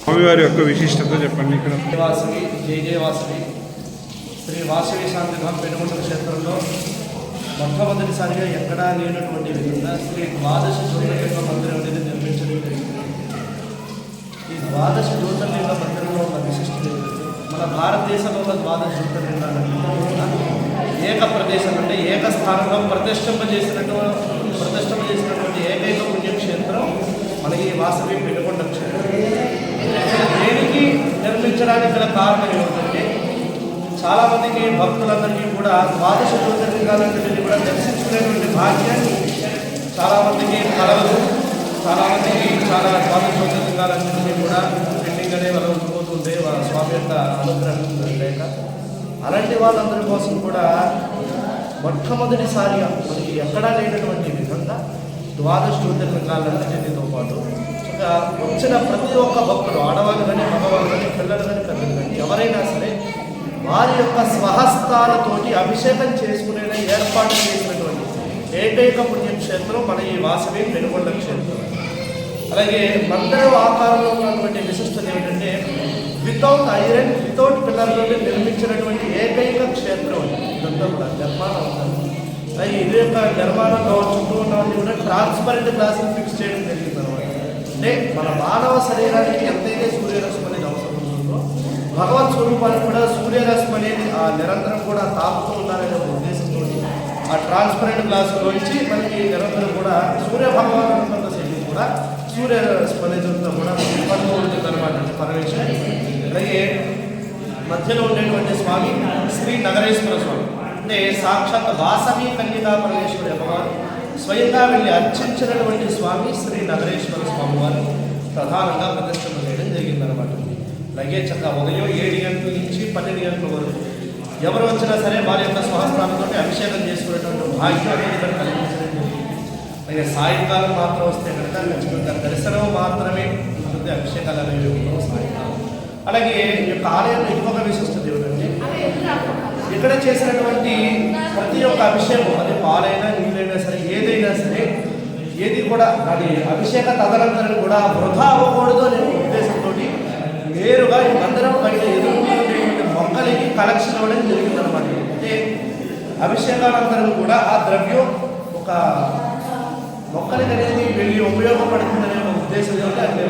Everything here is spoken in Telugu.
స్వామివారి యొక్క విశిష్టత చెప్పండి. ఇక్కడ వాసవి జయ వాసవి శ్రీ వాసవి శాంతిధామ పెనుగొండ క్షేత్రంలో మొట్టమొదటిసారిగా ఎక్కడా లేనటువంటి విధంగా శ్రీ ద్వాదశ జ్యోతిర్లింగ మందిరం అనేది నిర్మించడం జరిగింది. ఈ ద్వాదశ జ్యోతిర్లింగ మందిరంలో ఉన్న విశిష్టత ఏంటంటే మన భారతదేశంలో ఉన్న ద్వాదశ జ్యోతిర్లింగాలన్నీ కూడా ఏక ప్రదేశం అంటే ఏక స్థానంలో ప్రతిష్ఠింప చేసినటువంటి ఏకైక పుణ్యక్షేత్రం మనకి వాసవి పెనుగొండ క్షేత్రం. దేనికి నిర్మించడానికి గల కారణం ఏమిటంటే చాలామందికి భక్తులందరికీ కూడా ద్వాదశ జ్యోతిర్లింగాలన్నింటినీ కూడా దర్శించుకునేటువంటి భాగ్యాన్ని చాలామందికి కలవదు. చాలామందికి చాలా ద్వాదశ జ్యోతిర్లింగాలన్నింటినీ కూడా పెండింగ్ అనే వాళ్ళు ఉండిపోతుంటే వాళ్ళ స్వామి యొక్క అనుగ్రహం లేక అలాంటి వాళ్ళందరి కోసం కూడా మొట్టమొదటిసారిగా మనకి ఎక్కడా లేనటువంటి విధంగా ద్వాదశ జ్యోతిర్లింగాలన్నింటితో పాటు వచ్చిన ప్రతి ఒక్క భక్తుడు ఆడవాళ్ళు కానీ మగవాళ్ళు కానీ పిల్లలు కానీ పిల్లలు కానీ ఎవరైనా సరే వారి యొక్క స్వహస్తాలతోటి అభిషేకం చేసుకునే ఏర్పాటు చేసినటువంటి ఏకైక పుణ్యక్షేత్రం మన ఈ వాసవి పెనుగొండ క్షేత్రం. అలాగే మందిరం ఆకారంలో ఉన్నటువంటి విశిష్టత ఏమిటంటే వితౌట్ ఐరన్ వితౌట్ పిల్లర్తో నిర్మించినటువంటి ఏకైక క్షేత్రం. ఇదంతా కూడా నిర్మాణం ఉంటుంది. అలాగే ఇది యొక్క నిర్మాణంలో చుట్టూ ఉన్నవన్నీ కూడా ట్రాన్స్పరెంట్ గ్లాసులు ఫిక్స్ చేయడం జరిగింది అనమాట. అంటే మన మానవ శరీరానికి ఎంతైతే సూర్యరశ్మి అనేది అవసరం ఉంటుందో భగవత్ స్వరూపానికి కూడా సూర్యరశ్మి అనేది నిరంతరం కూడా తాకుతూ ఉండాలనే ఉద్దేశంతో ఆ ట్రాన్స్పరెంట్ గ్లాసులోంచి మనకి నిరంతరం కూడా సూర్య భగవాన్ శక్తి కూడా సూర్యరశ్మి అనేది కూడా పడుతూ ఉంటుంది అనమాట పరమేశ్వరి. అలాగే మధ్యలో ఉండేటువంటి స్వామి శ్రీ నగరేశ్వర స్వామి అంటే సాక్షాత్ వాసవి కన్యకా పరమేశ్వరి అమ్మవారు స్వయంగా వెళ్ళి అర్చించినటువంటి స్వామి శ్రీ నగరేశ్వర స్వామి వారు ప్రధానంగా ప్రదర్శన చేయడం జరిగిందనమాట. అలాగే చక్కగా ఉదయం 7 గంటల నుంచి 12 గంటల వరకు ఎవరు వచ్చినా సరే వారి యొక్క స్వహస్థానంతో అభిషేకం చేసుకునేటువంటి భాగ్యం అనేది ఇక్కడ కలిగించడం జరిగింది. అలాగే సాయంకాలం మాత్రం వస్తే కనుక ఖచ్చితంగా దర్శనం మాత్రమే ఉంటుంది, అభిషేకాలు అనేవి ఉండవు సాయంకాలం. అలాగే ఈ యొక్క ఆలయంలో ఇంకొక విశిష్టత ఏమిటంటే ఇక్కడ చేసినటువంటి ప్రతి ఒక్క అభిషేకం అది పాలైనా నీళ్ళైనా సరే ఏదైనా సరే ఏది కూడా అది అభిషేక తదనంతరం కూడా వృధా అవ్వకూడదు అనే ఉద్దేశంతో నేరుగా ఈ మందిరం బయట ఎదుర్కొనేటువంటి మొక్కలకి కలెక్షన్ అవ్వడం జరిగిందనమాట. అంటే అభిషేకానంతరం కూడా ఆ ద్రవ్యం ఒక మొక్కలకి అనేది వెళ్ళి ఉపయోగపడుతుందనే ఒక ఉద్దేశంతో అది